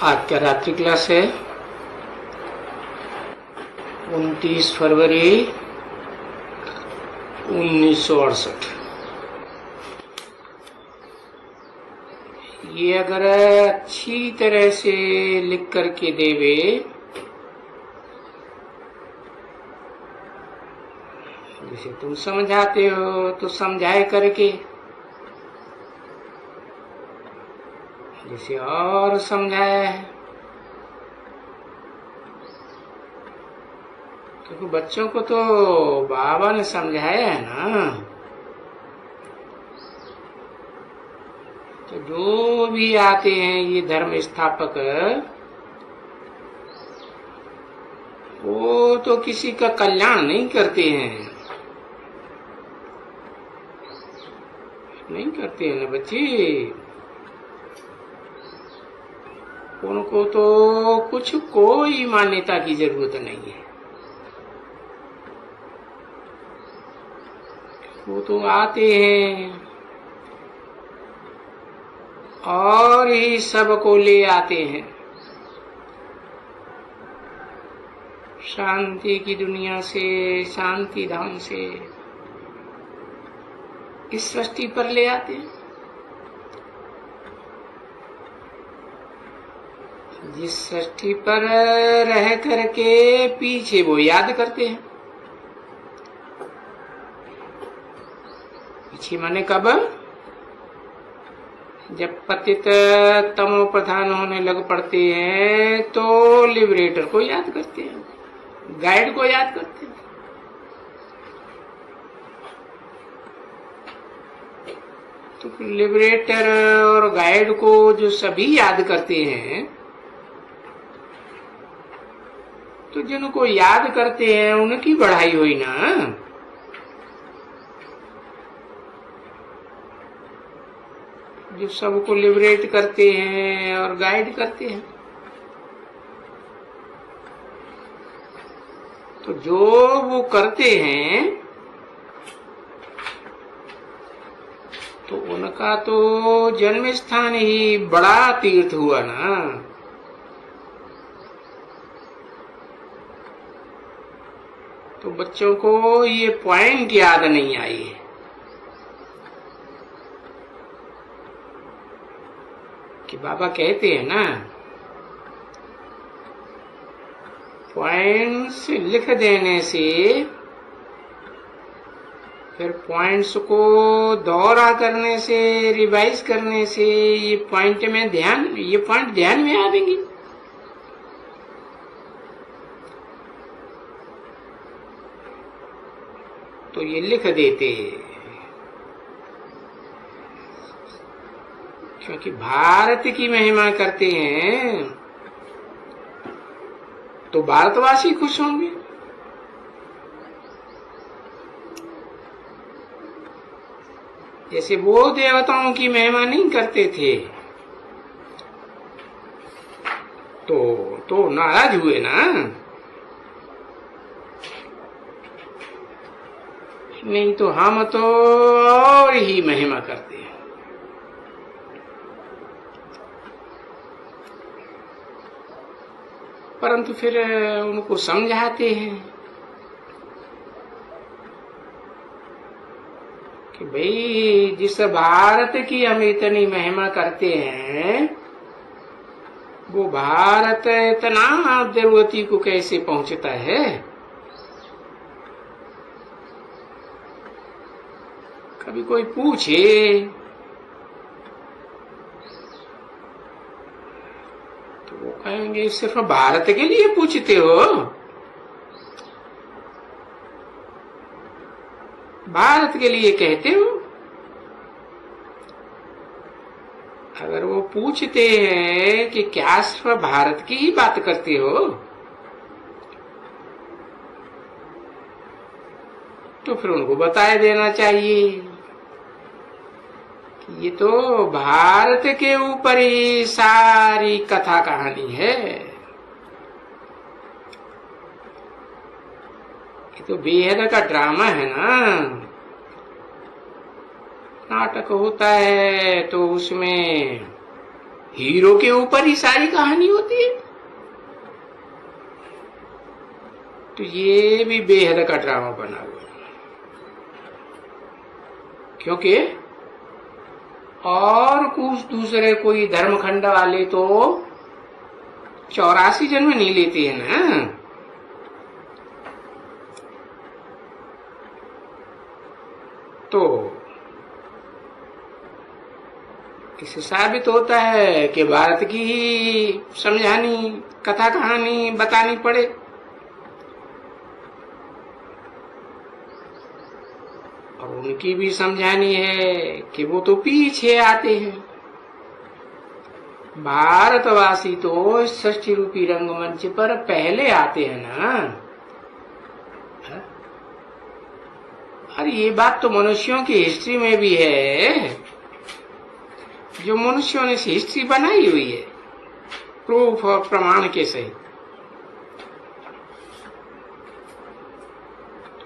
आज क्या रात्रि क्लास है? 29 फरवरी 1968। ये अगर अच्छी तरह से लिख करके देवे जैसे तुम समझाते हो तो समझाए करके, जैसे और समझाया है, क्योंकि बच्चों को तो बाबा ने समझाया है ना। तो जो भी आते हैं ये धर्म स्थापक, वो तो किसी का कल्याण नहीं करते हैं, नहीं करते हैं ना बच्चे। उनको तो कुछ कोई मान्यता की जरूरत नहीं है, वो तो आते हैं और ही सबको ले आते हैं शांति की दुनिया से, शांति धाम से इस सृष्टि पर ले आते हैं। जिस सृष्टि पर रह करके पीछे वो याद करते हैं। पीछे माने कब? जब पतित तमो प्रधान होने लग पड़ते हैं तो लिबरेटर को याद करते हैं, गाइड को याद करते हैं। तो लिबरेटर और गाइड को जो सभी याद करते हैं, तो जिनको याद करते हैं उनकी बढ़ाई हुई ना। जो सबको लिबरेट करते हैं और गाइड करते हैं, तो जो वो करते हैं तो उनका तो जन्म स्थान ही बड़ा तीर्थ हुआ ना। तो बच्चों को ये पॉइंट याद नहीं आई है कि बाबा कहते हैं ना, पॉइंट्स लिख देने से, फिर पॉइंट्स को दोहरा करने से, रिवाइज करने से ये पॉइंट ध्यान में आएंगे। तो ये लिख देते हैं, क्योंकि भारत की महिमा करते हैं तो भारतवासी खुश होंगे। जैसे वो देवताओं की महिमा नहीं करते थे तो नाराज हुए ना। नहीं तो हम तो और ही महिमा करते हैं। परंतु फिर उनको समझाते हैं कि भाई जिस भारत की हम इतनी महिमा करते हैं, वो भारत इतना जरूरती को कैसे पहुंचता है। कभी कोई पूछे तो वो कहेंगे सिर्फ भारत के लिए पूछते हो, भारत के लिए कहते हो। अगर वो पूछते हैं कि क्या सिर्फ भारत की ही बात करते हो, तो फिर उनको बताया देना चाहिए कि ये तो भारत के ऊपर ही सारी कथा कहानी है। ये तो बेहद का ड्रामा है ना। नाटक होता है तो उसमें हीरो के ऊपर ही सारी कहानी होती है। तो ये भी बेहद का ड्रामा बना हुआ है, क्योंकि और कुछ दूसरे कोई धर्मखंड वाले तो 84 जन्म नहीं लेते हैं ना। तो इससे साबित होता है कि भारत की ही समझानी कथा कहानी बतानी पड़े। और उनकी भी समझानी है कि वो तो पीछे आते हैं। भारतवासी तो षष्ठी रूपी रंगमंच पर पहले आते हैं ना। और ये बात तो मनुष्यों की हिस्ट्री में भी है, जो मनुष्यों ने हिस्ट्री बनाई हुई है प्रूफ और प्रमाण के सहित।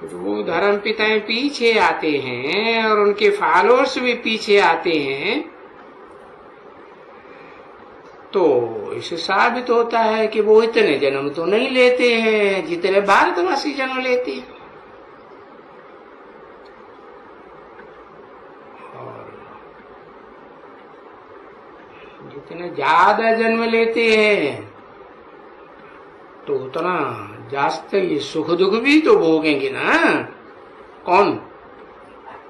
तो वो धर्म पिताएं पीछे आते हैं और उनके फॉलोअर्स भी पीछे आते हैं। तो इससे साबित होता है कि वो इतने जन्म तो नहीं लेते हैं जितने भारतवासी जन्म लेते हैं। और जितने ज्यादा जन्म लेते हैं तो उतना जास्त ये सुख दुख भी तो भोगेंगे ना। कौन?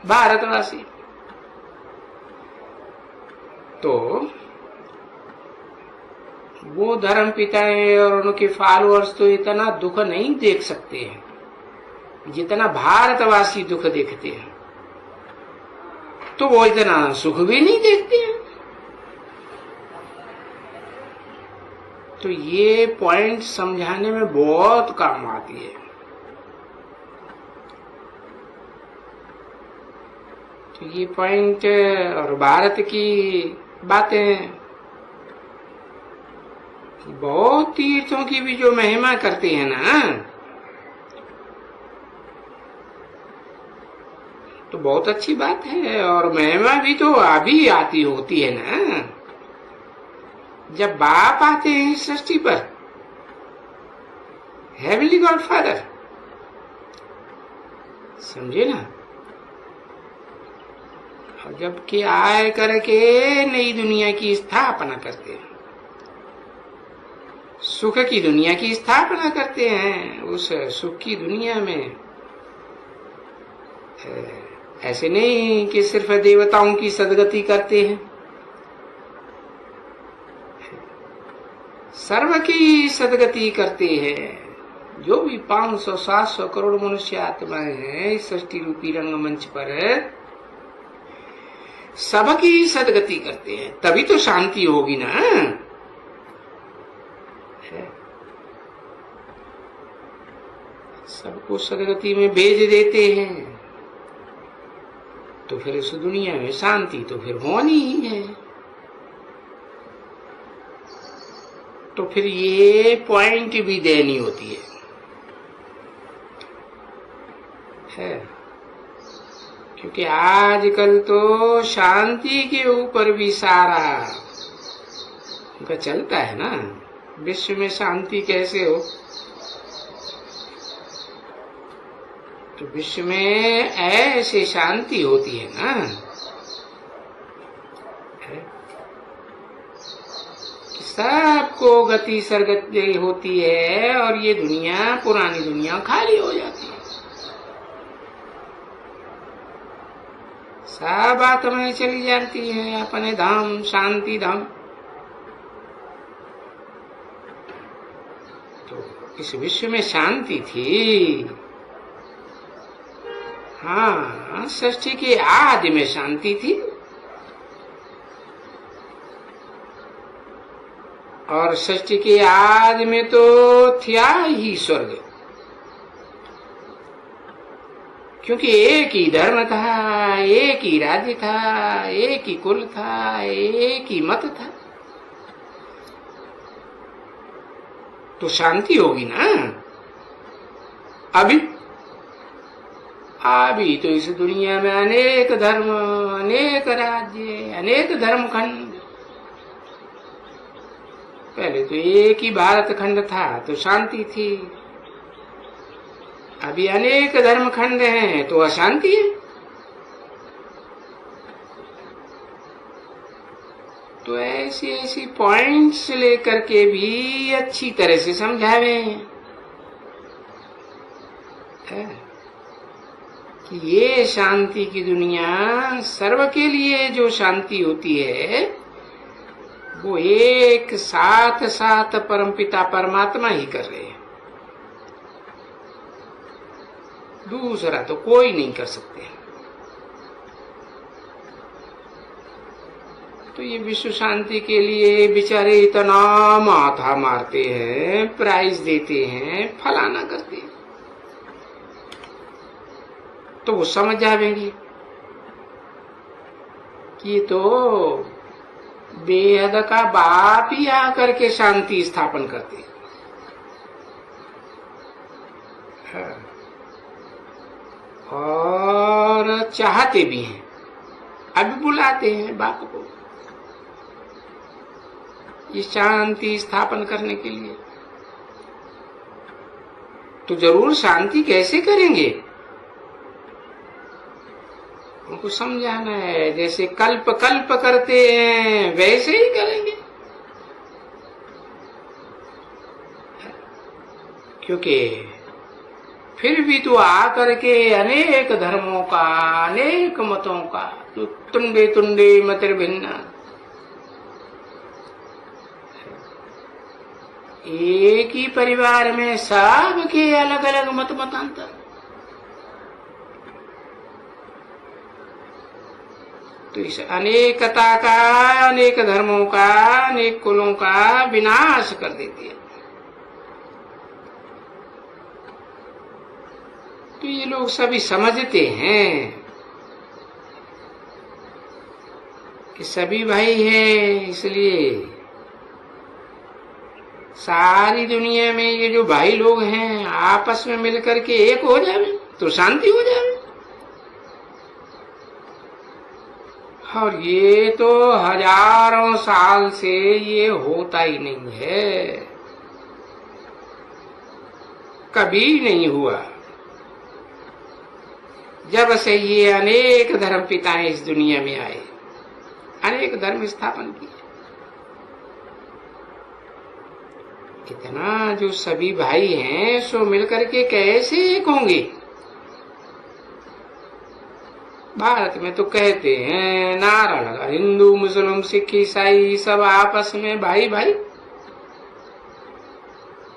भारतवासी। तो वो धर्म पिताएं और उनके फॉलोअर्स तो इतना दुख नहीं देख सकते हैं जितना भारतवासी दुख देखते हैं। तो वो इतना सुख भी नहीं देखते हैं। तो ये पॉइंट समझाने में बहुत काम आती है। तो ये पॉइंट और भारत की बातें बहुत तीर्थों की भी जो महिमा करते हैं ना, तो बहुत अच्छी बात है। और महिमा भी तो अभी आती होती है ना, जब बाप आते हैं इस सृष्टि पर, हेवनली गॉड फादर, समझे ना। और जबकि आए करके नई दुनिया की स्थापना करते हैं, सुख की दुनिया की स्थापना करते हैं। उस सुख की दुनिया में ऐसे नहीं कि सिर्फ देवताओं की सदगति करते हैं, सर्व की सदगति करते हैं। जो भी 500-700 करोड़ मनुष्य आत्माएं हैं इस सृष्टि रूपी रंगमंच पर, सबकी सदगति करते हैं, तभी तो शांति होगी ना। सबको सदगति में भेज देते हैं तो फिर इस दुनिया में शांति तो फिर होनी ही है। तो फिर ये पॉइंट भी देनी होती है। क्योंकि आजकल तो शांति के ऊपर भी सारा उनका चलता है ना। विश्व में शांति कैसे हो, तो विश्व में ऐसे शांति होती है ना, कि सबको गति सरगति होती है और ये दुनिया, पुरानी दुनिया खाली हो जाती है। सब आत्माएं चली जाती है अपने धाम, शांति धाम। तो इस विश्व में शांति थी। हाँ, सृष्टि के आदि में शांति थी और सृष्टि के आदि में तो था ही स्वर्ग, क्योंकि एक ही धर्म था, एक ही राज्य था, एक ही कुल था, एक ही मत था। तो शांति होगी ना। अभी तो इस दुनिया में अनेक धर्म, अनेक राज्य, अनेक धर्मखंड, पहले तो एक ही भारत खंड था तो शांति थी, अभी अनेक धर्म खंड हैं तो अशांति है। तो ऐसी ऐसी पॉइंट्स लेकर के भी अच्छी तरह से समझावे कि ये शांति की दुनिया, सर्व के लिए जो शांति होती है वो एक साथ साथ परमपिता परमात्मा ही कर रहे हैं, दूसरा तो कोई नहीं कर सकते। तो ये विश्व शांति के लिए बेचारे इतना माथा मारते हैं, प्राइज देते हैं, फलाना करते हैं, तो वो समझ जाएंगे कि ये तो बेहद का बाप ही आकर के शांति स्थापन करते हैं। और चाहते भी हैं, अभी बुलाते हैं बाप को ये शांति स्थापन करने के लिए। तो जरूर शांति कैसे करेंगे उनको समझाना है। जैसे कल्प कल्प करते हैं वैसे ही करेंगे, क्योंकि फिर भी तो आकर के अनेक धर्मों का, अनेक मतों का, तो तुंडे तुंडे मतिर भिन्न, एक ही परिवार में सबके अलग अलग मत मतांतर। तो इस अनेकता का, अनेक धर्मों का, अनेक कुलों का विनाश कर देती है। तो ये लोग सभी समझते हैं कि सभी भाई हैं, इसलिए सारी दुनिया में ये जो भाई लोग हैं आपस में मिलकर के एक हो जाए तो शांति हो जाए। और ये तो हजारों साल से ये होता ही नहीं है, कभी नहीं हुआ। जब से ये अनेक धर्म पिताएं इस दुनिया में आए, अनेक धर्म स्थापन किए, कितना जो सभी भाई हैं सो मिलकर के कैसे एक होंगे। भारत में तो कहते हैं नारा लगा, हिंदू मुस्लिम सिख ईसाई सब आपस में भाई भाई।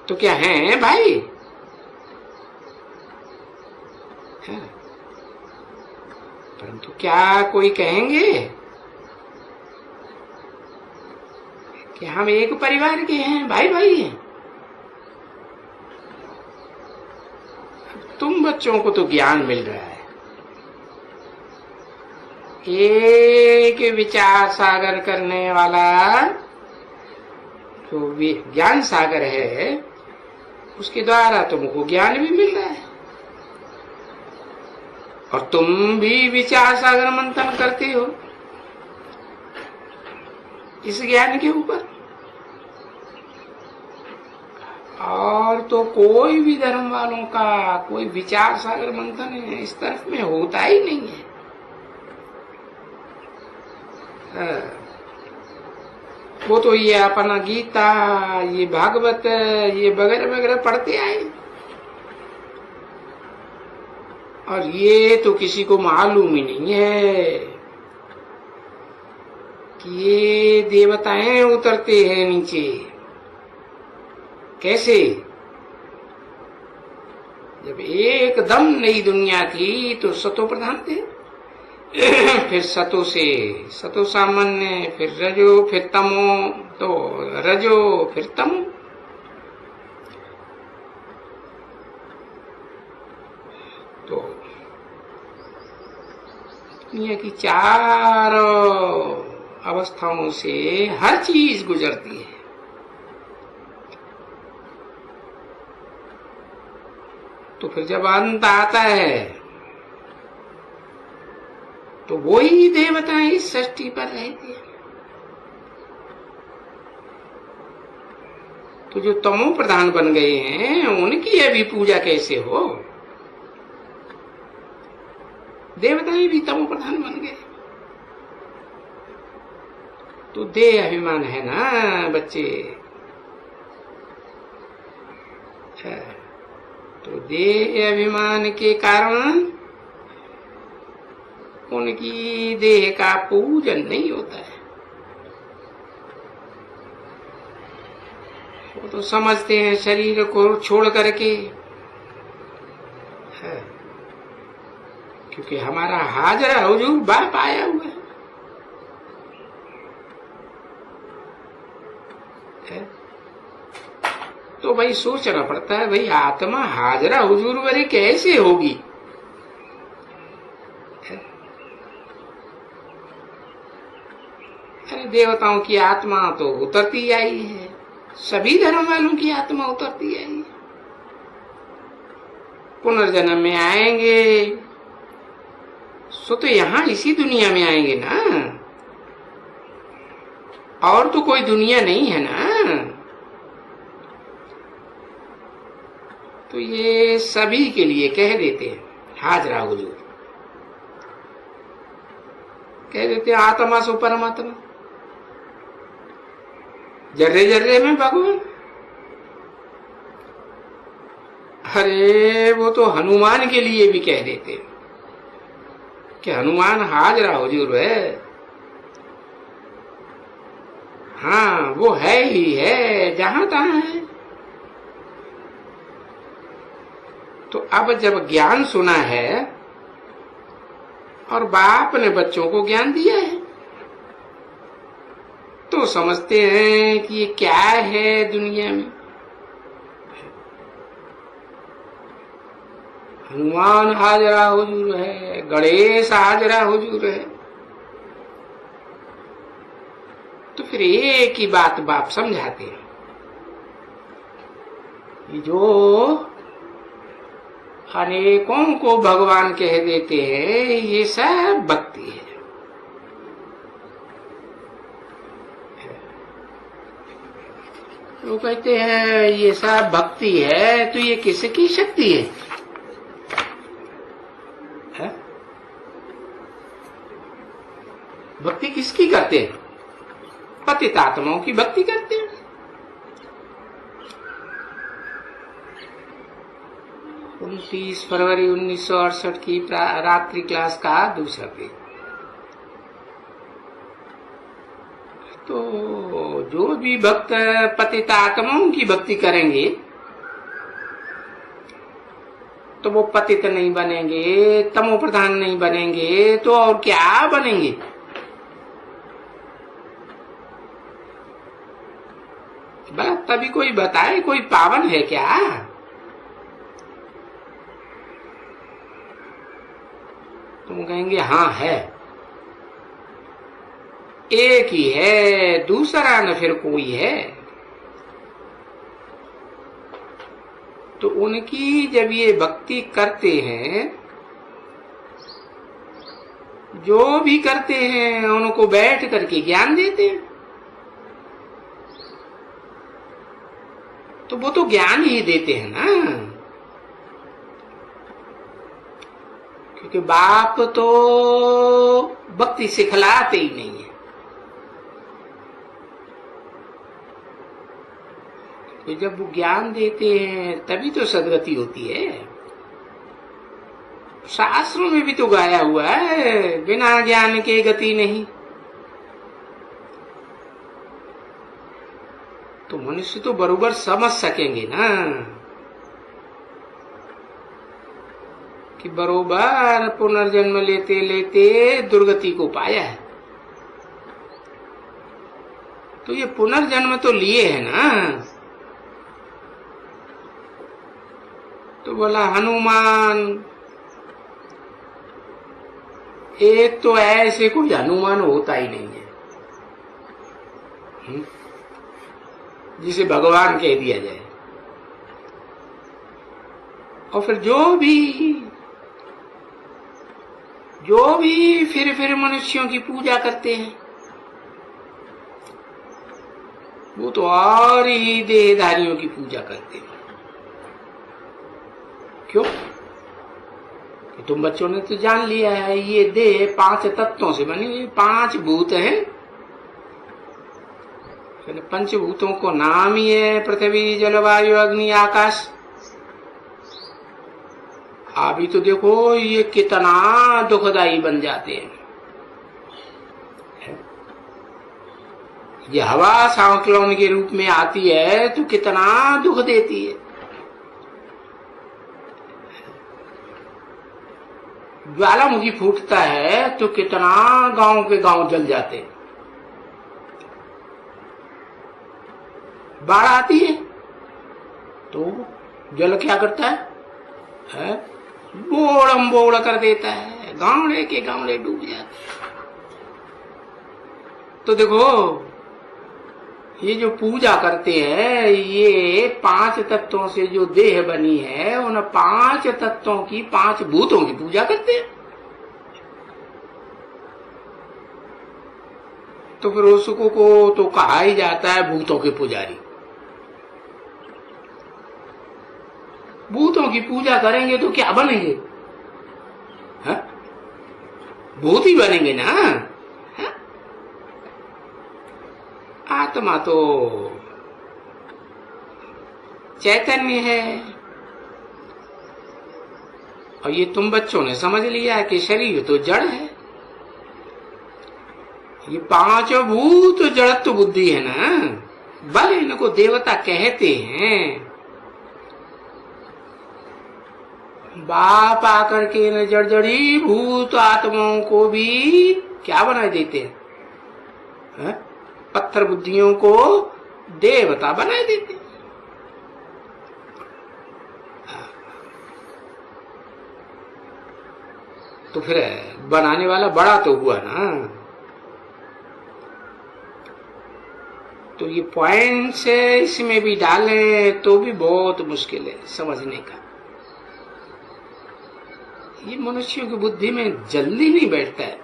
तो क्या हैं भाई? है। परंतु क्या कोई कहेंगे कि हम एक परिवार के हैं, भाई भाई हैं? तुम बच्चों को तो ज्ञान मिल रहा है, एक विचार सागर करने वाला जो ज्ञान सागर है उसके द्वारा तुमको ज्ञान भी मिल रहा है, और तुम भी विचार सागर मंथन करते हो इस ज्ञान के ऊपर। और तो कोई भी धर्म वालों का कोई विचार सागर मंथन है इस तरफ में होता ही नहीं है। वो तो ये अपना गीता, ये भागवत, ये वगैरह वगैरह पढ़ते आए, और ये तो किसी को मालूम ही नहीं है कि ये देवताएं उतरते हैं नीचे कैसे। जब एकदम नई दुनिया थी तो सतो प्रधान थे, फिर सतो से सतो सामान्य, फिर रजो, फिर तमो, तो रजो फिर तमो। तो दुनिया की चार अवस्थाओं से हर चीज गुजरती है। तो फिर जब अंत आता है तो वही देवताएं इस सृष्टि पर रहती है। तो जो तमो प्रधान बन गए हैं उनकी अभी पूजा कैसे हो? देवताएं भी तमो प्रधान बन गए। तो देह अभिमान है ना बच्चे। तो देह अभिमान के कारण उनकी देह का पूजन नहीं होता है। वो तो समझते हैं शरीर को छोड़ करके, क्योंकि हमारा हाजरा हुजूर बाप आया हुआ है। तो भाई सोचना पड़ता है, भाई आत्मा हाजरा हुजूर वाली कैसे होगी? अरे देवताओं की आत्मा तो उतरती आई है, सभी धर्म वालों की आत्मा उतरती आई है। पुनर्जन्म में आएंगे सो तो यहाँ इसी दुनिया में आएंगे ना, और तो कोई दुनिया नहीं है ना। तो ये सभी के लिए कह देते हैं हाजरा हुजूर, कह देते हैं आत्मा सो परमात्मा, जर्रे जर्रे में भगवान। अरे वो तो हनुमान के लिए भी कह देते हैं कि हनुमान हाजरा हुजूर है। हाँ वो है ही है, जहां तहां है। तो अब जब ज्ञान सुना है और बाप ने बच्चों को ज्ञान दिया है तो समझते हैं कि ये क्या है दुनिया में। हनुमान हाजरा हुजूर है, गणेश हाजरा हुजूर है। तो फिर एक ही बात बाप समझाते हैं, जो अनेकों को भगवान कह देते हैं ये सब भक्ति है। वो कहते हैं ये सब भक्ति है, तो ये किसकी शक्ति है? भक्ति किसकी करते हैं? पतित आत्माओं की भक्ति करते हैं। 29 फरवरी 1968 की रात्रि क्लास का दूसरा पेज। तो जो भी भक्त पतित आत्माओं की भक्ति करेंगे तो वो पतित नहीं बनेंगे, तमो प्रधान नहीं बनेंगे, तो और क्या बनेंगे? तभी कोई बताए कोई पावन है क्या? तुम कहेंगे हाँ है, एक ही है, दूसरा न फिर कोई है। तो उनकी जब ये भक्ति करते हैं, जो भी करते हैं उनको बैठ करके ज्ञान देते हैं, तो वो तो ज्ञान ही देते हैं ना। क्योंकि बाप तो भक्ति सिखलाते ही नहीं है। तो जब वो ज्ञान देते हैं तभी तो सदगति होती है। शास्त्रों में भी तो गाया हुआ है, बिना ज्ञान के गति नहीं। तो मनुष्य तो बरोबर समझ सकेंगे ना कि बरोबर पुनर्जन्म लेते लेते दुर्गति को पाया है। तो ये पुनर्जन्म तो लिए है ना। तो बोला हनुमान, एक तो ऐसे कोई हनुमान होता ही नहीं है जिसे भगवान कह दिया जाए। और फिर जो भी फिर मनुष्यों की पूजा करते हैं, वो तो और ही देहधारियों की पूजा करते हैं। क्यों? तुम बच्चों ने तो जान लिया है ये देह 5 तत्वों से बनी हुई, 5 भूत हैं। पंचभूतों को नाम ही है पृथ्वी, जलवायु, अग्नि, आकाश। अभी तो देखो ये कितना दुखदाई बन जाते हैं। ये हवा साइक्लोन के रूप में आती है तो कितना दुख देती है। ज्वालामुखी फूटता है तो कितना गांव के गांव जल जाते हैं। बाढ़ आती है तो जल क्या करता है? बोड़म बोड़ कर देता है, गांवड़े के गांवड़े डूब जाते हैं। तो देखो ये जो पूजा करते हैं ये 5 तत्वों से जो देह बनी है उन 5 तत्वों की 5 भूतों की पूजा करते हैं। तो फिर उसको को तो कहा ही जाता है भूतों के पुजारी। भूतों की पूजा करेंगे तो क्या बनेंगे? हा? भूत ही बनेंगे ना। हा? आत्मा तो चैतन्य है। और ये तुम बच्चों ने समझ लिया कि शरीर तो जड़ है। ये 5 भूत जड़त्व बुद्धि है ना, भले इनको देवता कहते हैं। बाप आकर के इन जड़जड़ी भूत आत्माओं को भी क्या बना देते हैं? पत्थर बुद्धियों को देवता बना देते हैं। तो फिर बनाने वाला बड़ा तो हुआ ना। तो ये पॉइंट्स इसमें भी डाले तो भी बहुत मुश्किल है समझने का। ये मनुष्यों की बुद्धि में जल्दी नहीं बैठता है।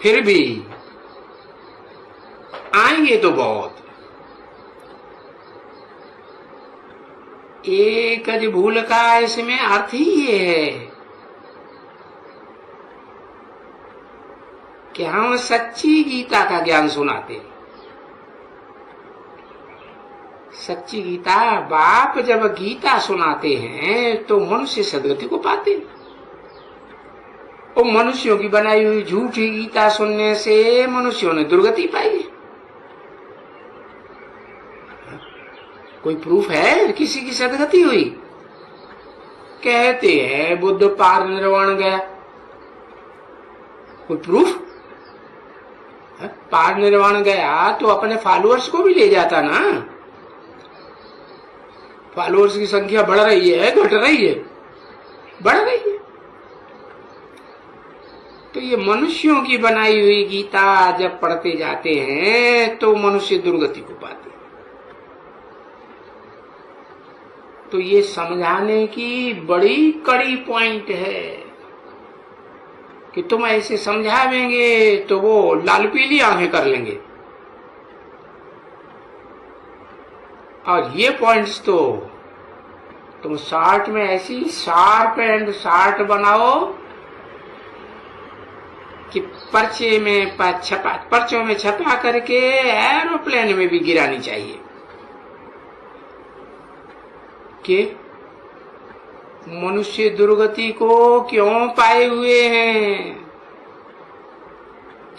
फिर भी आएंगे तो बहुत। एक भूल का इसमें अर्थ ही ये है कि हम सच्ची गीता का ज्ञान सुनाते हैं। सच्ची गीता बाप जब गीता सुनाते हैं तो मनुष्य सदगति को पाते हैं। और मनुष्यों की बनाई हुई झूठी गीता सुनने से मनुष्यों ने दुर्गति पाई है। कोई प्रूफ है किसी की सदगति हुई? कहते हैं बुद्ध पार निर्वाण गया। कोई प्रूफ? पार निर्वाण गया तो अपने फॉलोअर्स को भी ले जाता ना। फॉलोअर्स की संख्या बढ़ रही है घट रही है? बढ़ रही है। तो ये मनुष्यों की बनाई हुई गीता जब पढ़ते जाते हैं तो मनुष्य दुर्गति को पाते हैं। तो ये समझाने की बड़ी कड़ी पॉइंट है कि तुम ऐसे समझावेंगे तो वो लाल पीली आंखें कर लेंगे। और ये पॉइंट्स तो तुम शार्ट में ऐसी शार्प एंड शार्ट बनाओ कि पर्चों में छपा करके एरोप्लेन में भी गिरानी चाहिए कि मनुष्य दुर्गति को क्यों पाए हुए हैं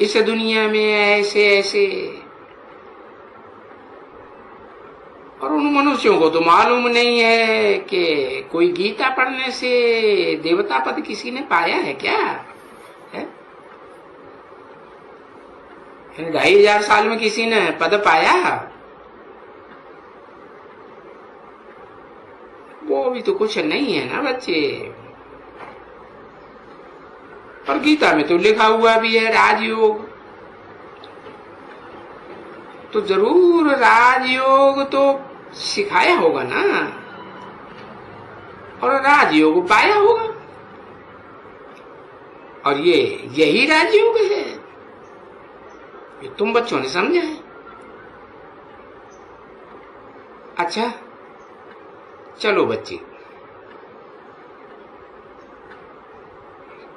इस दुनिया में ऐसे ऐसे। और उन मनुष्यों को तो मालूम नहीं है कि कोई गीता पढ़ने से देवता पद किसी ने पाया है क्या? 2500 साल में किसी ने पद पाया? वो भी तो कुछ नहीं है ना बच्चे। और गीता में तो लिखा हुआ भी है राजयोग। तो जरूर राजयोग तो सिखाया होगा ना, और राजयोग पाया होगा। और यही राजयोग है, ये तुम बच्चों ने समझा है। अच्छा चलो बच्चे।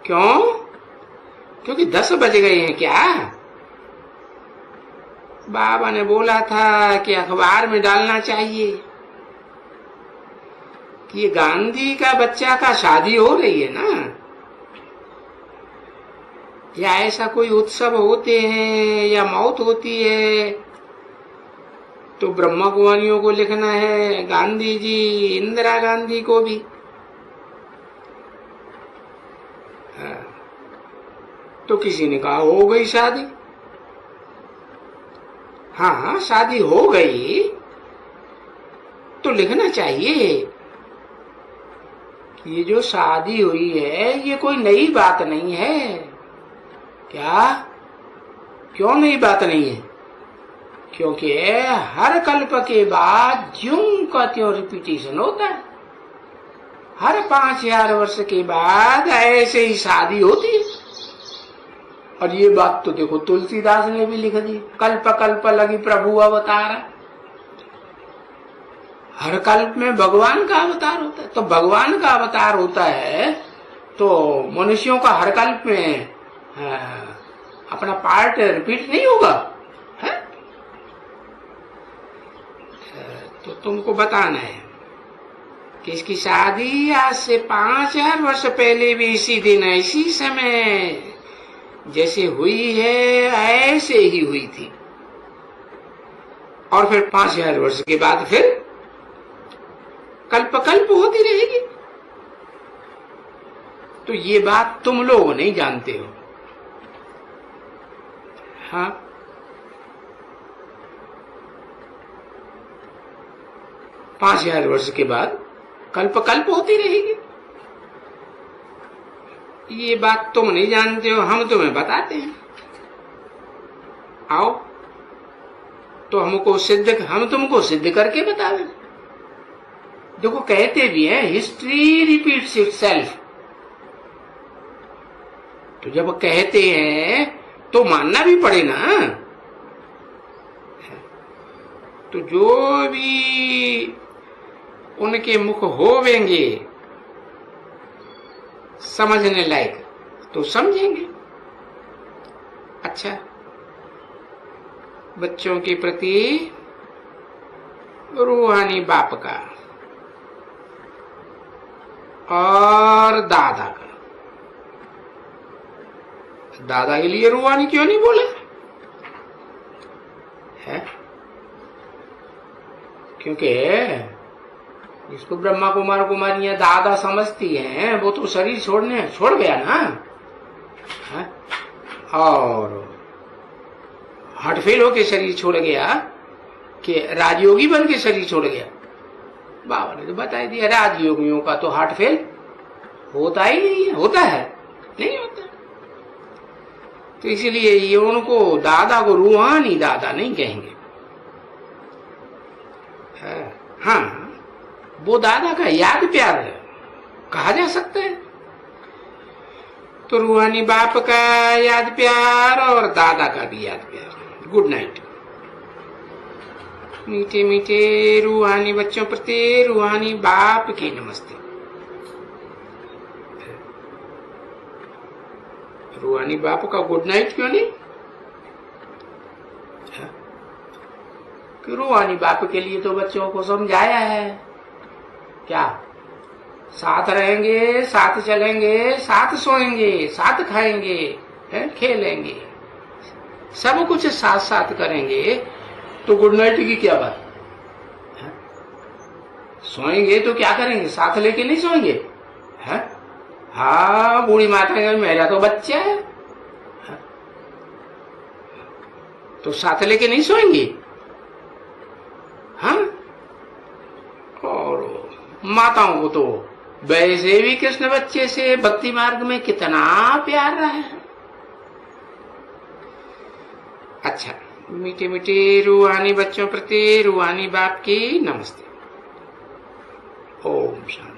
क्यों? क्योंकि 10 बज गए हैं क्या? बाबा ने बोला था कि अखबार में डालना चाहिए कि ये गांधी का बच्चा का शादी हो रही है ना, या ऐसा कोई उत्सव होते हैं या मौत होती है तो ब्रह्मा कुमारियों को लिखना है, गांधी जी इंदिरा गांधी को भी। तो किसी ने कहा हो गई शादी। हाँ शादी हो गई तो लिखना चाहिए कि ये जो शादी हुई है ये कोई नई बात नहीं है। क्या? क्यों नई बात नहीं है? क्योंकि हर कल्प के बाद ज्यों का त्यों रिपीटेशन होता है। हर 5000 वर्ष के बाद ऐसे ही शादी होती है। और ये बात तो देखो तुलसीदास ने भी लिख दी, कल्प कल्प लगी प्रभु अवतार। हर कल्प में भगवान का अवतार होता है। तो भगवान का अवतार होता है तो मनुष्यों का हर कल्प में अपना पार्ट रिपीट नहीं होगा है? तो तुमको बताना है कि इसकी शादी आज से 5000 वर्ष पहले भी इसी दिन इसी समय जैसे हुई है ऐसे ही हुई थी, और फिर 5000 वर्ष के बाद फिर कल्प कल्प होती रहेगी। तो ये बात तुम लोग नहीं जानते हो। हाँ 5000 वर्ष के बाद कल्प कल्प होती रहेगी। ये बात तुम नहीं जानते हो, हम तुम्हें बताते हैं। आओ तो हम तुमको सिद्ध करके बता दें। देखो कहते भी हैं हिस्ट्री रिपीट्स इटसेल्फ। तो जब कहते हैं तो मानना भी पड़े ना। तो जो भी उनके मुख होवेंगे समझने लायक तो समझेंगे। अच्छा बच्चों के प्रति रूहानी बाप का और दादा का। दादा के लिए रूहानी क्यों नहीं बोले है? क्योंकि जिसको ब्रह्मा कुमार कुमारियां दादा समझती हैं वो तो शरीर छोड़ गया ना है? और हटफेल होके शरीर छोड़ गया कि राजयोगी बन के शरीर छोड़ गया। बाबा ने तो बता दिया राजयोगियों का तो हार्ट फेल होता ही नहीं है। होता है? नहीं होता। तो इसलिए ये उनको दादा को रूहानी दादा नहीं कहेंगे। हाँ वो दादा का याद प्यार है, कहा जा सकता है। तो रूहानी बाप का याद प्यार और दादा का भी याद प्यार। Good night. मीठे मीठे रूहानी बच्चों प्रति रूहानी बाप की नमस्ते। रूहानी बाप का गुड नाइट क्यों नहीं? कि रूहानी बाप के लिए तो बच्चों को समझाया है क्या? साथ रहेंगे, साथ चलेंगे, साथ सोएंगे, साथ खाएंगे, खेलेंगे, सब कुछ साथ साथ करेंगे। तो गुड नाइट की क्या बात है? सोएंगे तो क्या करेंगे? साथ लेके नहीं सोएंगे है? हाँ बूढ़ी माता का मेरा तो बच्चा है, तो साथ लेके नहीं सोएंगे। हाँ और माताओं को तो वैसे भी कृष्ण बच्चे से भक्ति मार्ग में कितना प्यार रहा है। अच्छा मीठे मीठे रूहानी बच्चों प्रति रूहानी बाप की नमस्ते। ओम शांति।